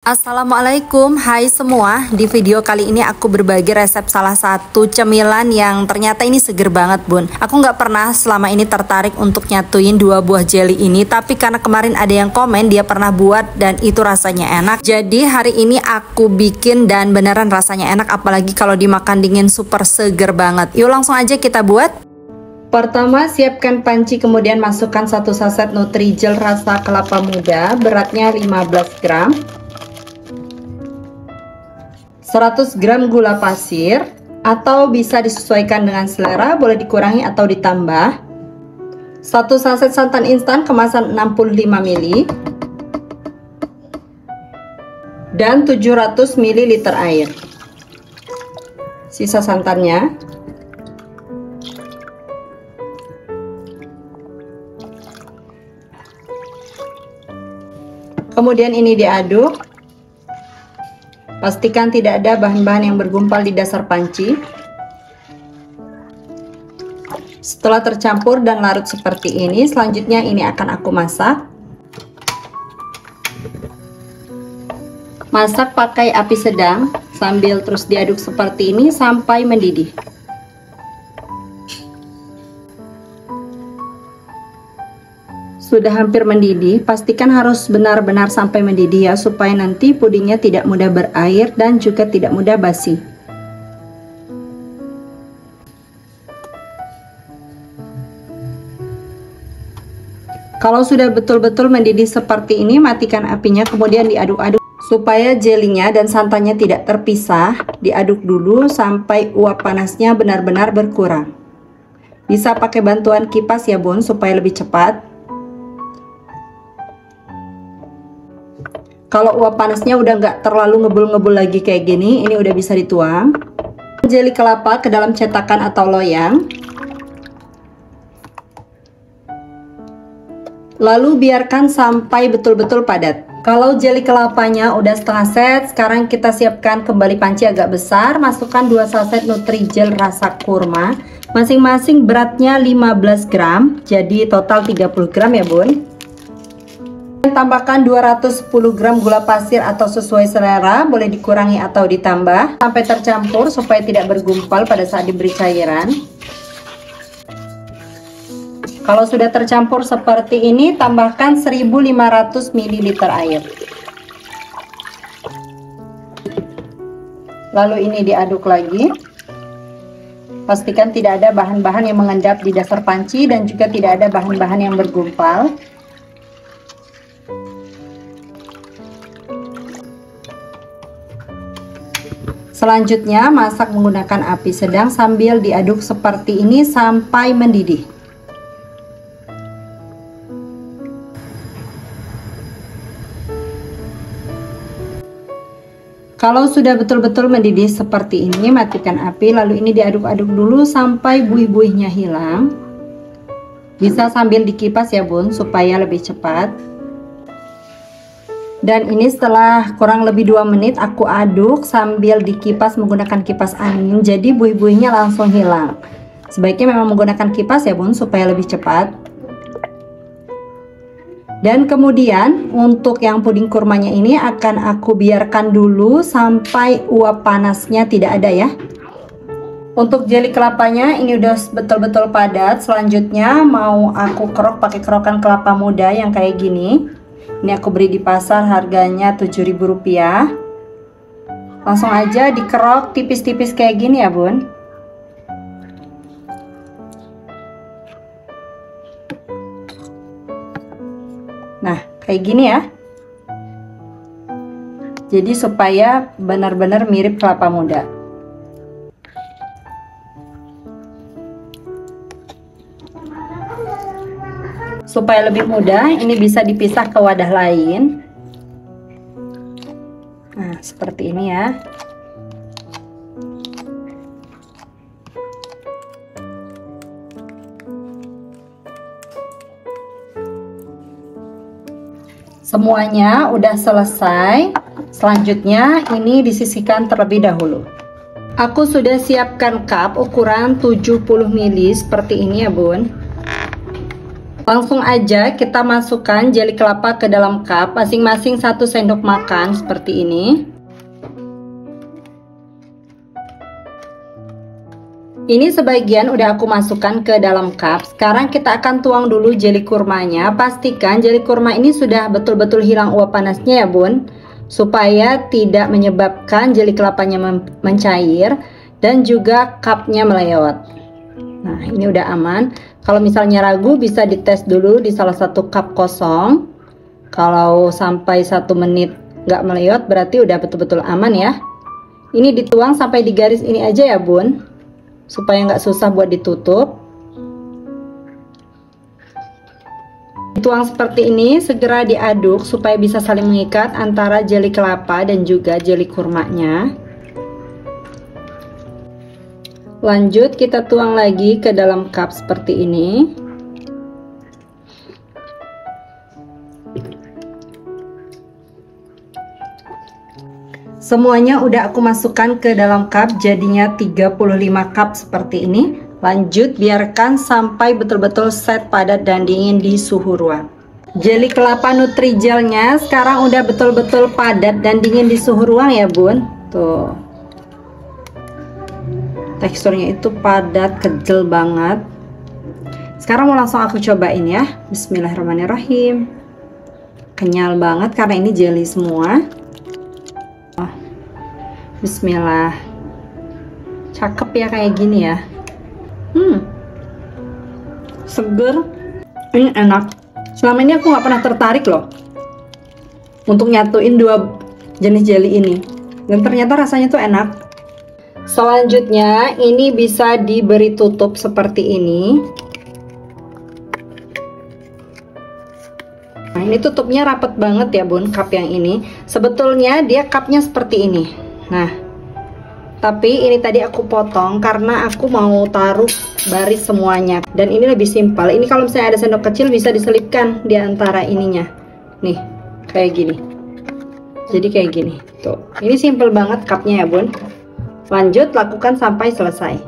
Assalamualaikum, hai semua. Di video kali ini aku berbagi resep salah satu cemilan yang ternyata ini seger banget bun. Aku nggak pernah selama ini tertarik untuk nyatuin dua buah jelly ini, tapi karena kemarin ada yang komen dia pernah buat dan itu rasanya enak. Jadi hari ini aku bikin dan beneran rasanya enak, apalagi kalau dimakan dingin super seger banget. Yuk langsung aja kita buat. Pertama, siapkan panci, kemudian masukkan 1 saset Nutrijel rasa kelapa muda, beratnya 15 gram. 100 gram gula pasir, atau bisa disesuaikan dengan selera, boleh dikurangi atau ditambah. 1 saset santan instan kemasan 65 ml. Dan 700 ml air. Sisa santannya. Kemudian ini diaduk. Pastikan tidak ada bahan-bahan yang bergumpal di dasar panci. Setelah tercampur dan larut seperti ini, selanjutnya ini akan aku masak. Masak pakai api sedang sambil terus diaduk seperti ini sampai mendidih. Sudah hampir mendidih, pastikan harus benar-benar sampai mendidih ya, supaya nanti pudingnya tidak mudah berair dan juga tidak mudah basi. Kalau sudah betul-betul mendidih seperti ini, matikan apinya, kemudian diaduk-aduk supaya jelinya dan santannya tidak terpisah. Diaduk dulu sampai uap panasnya benar-benar berkurang. Bisa pakai bantuan kipas ya bun, supaya lebih cepat. Kalau uap panasnya udah nggak terlalu ngebul-ngebul lagi kayak gini, ini udah bisa dituang. Jeli kelapa ke dalam cetakan atau loyang. Lalu biarkan sampai betul-betul padat. Kalau jeli kelapanya udah setengah set, sekarang kita siapkan kembali panci agak besar. Masukkan 2 saset Nutrijel rasa kurma. Masing-masing beratnya 15 gram, jadi total 30 gram ya bun. Tambahkan 210 gram gula pasir atau sesuai selera, boleh dikurangi atau ditambah sampai tercampur supaya tidak bergumpal pada saat diberi cairan. Kalau sudah tercampur seperti ini, tambahkan 1500 ml air. Lalu ini diaduk lagi. Pastikan tidak ada bahan-bahan yang mengendap di dasar panci dan juga tidak ada bahan-bahan yang bergumpal. Selanjutnya masak menggunakan api sedang sambil diaduk seperti ini sampai mendidih. Kalau sudah betul-betul mendidih seperti ini, matikan api, lalu ini diaduk-aduk dulu sampai buih-buihnya hilang. Bisa sambil dikipas ya bun, supaya lebih cepat. Dan ini setelah kurang lebih 2 menit aku aduk sambil dikipas menggunakan kipas angin, jadi buih-buihnya langsung hilang. Sebaiknya memang menggunakan kipas ya bun, supaya lebih cepat. Dan kemudian untuk yang puding kurmanya ini akan aku biarkan dulu sampai uap panasnya tidak ada ya. Untuk jeli kelapanya ini udah betul-betul padat. Selanjutnya mau aku kerok pakai kerokan kelapa muda yang kayak gini. Ini aku beli di pasar, harganya Rp7.000. Langsung aja dikerok tipis-tipis kayak gini ya bun. Nah kayak gini ya. Jadi supaya benar-benar mirip kelapa muda. Supaya lebih mudah, ini bisa dipisah ke wadah lain. Nah, seperti ini ya. Semuanya udah selesai. Selanjutnya ini disisihkan terlebih dahulu. Aku sudah siapkan cup ukuran 70 ml seperti ini ya bun. Langsung aja kita masukkan jeli kelapa ke dalam cup, masing-masing 1 sendok makan seperti ini. Ini sebagian udah aku masukkan ke dalam cup. Sekarang kita akan tuang dulu jeli kurmanya. Pastikan jeli kurma ini sudah betul-betul hilang uap panasnya ya bun, supaya tidak menyebabkan jeli kelapanya mencair dan juga cupnya melewat. Nah ini udah aman. Kalau misalnya ragu bisa dites dulu di salah satu cup kosong. Kalau sampai 1 menit nggak melewat berarti udah betul-betul aman ya. Ini dituang sampai di garis ini aja ya bun, supaya nggak susah buat ditutup. Dituang seperti ini, segera diaduk supaya bisa saling mengikat antara jeli kelapa dan juga jeli kurmanya. Lanjut kita tuang lagi ke dalam cup seperti ini. Semuanya udah aku masukkan ke dalam cup, jadinya 35 cup seperti ini. Lanjut biarkan sampai betul-betul set padat dan dingin di suhu ruang. Jeli kelapa Nutrigelnya sekarang udah betul-betul padat dan dingin di suhu ruang ya bun. Tuh, teksturnya itu padat, kecil banget. Sekarang mau langsung aku cobain ya. Bismillahirrahmanirrahim. Kenyal banget karena ini jelly semua. Oh, bismillah. Cakep ya kayak gini ya. Seger. Ini enak. Selama ini aku nggak pernah tertarik loh untuk nyatuin 2 jenis jelly ini, dan ternyata rasanya tuh enak. Selanjutnya ini bisa diberi tutup seperti ini. Nah ini tutupnya rapet banget ya bun, cup yang ini. Sebetulnya dia cupnya seperti ini. Nah tapi ini tadi aku potong karena aku mau taruh baris semuanya. Dan ini lebih simpel. Ini kalau misalnya ada sendok kecil bisa diselipkan di antara ininya. Nih kayak gini. Jadi kayak gini. Tuh, ini simple banget cupnya ya bun. Lanjut lakukan sampai selesai.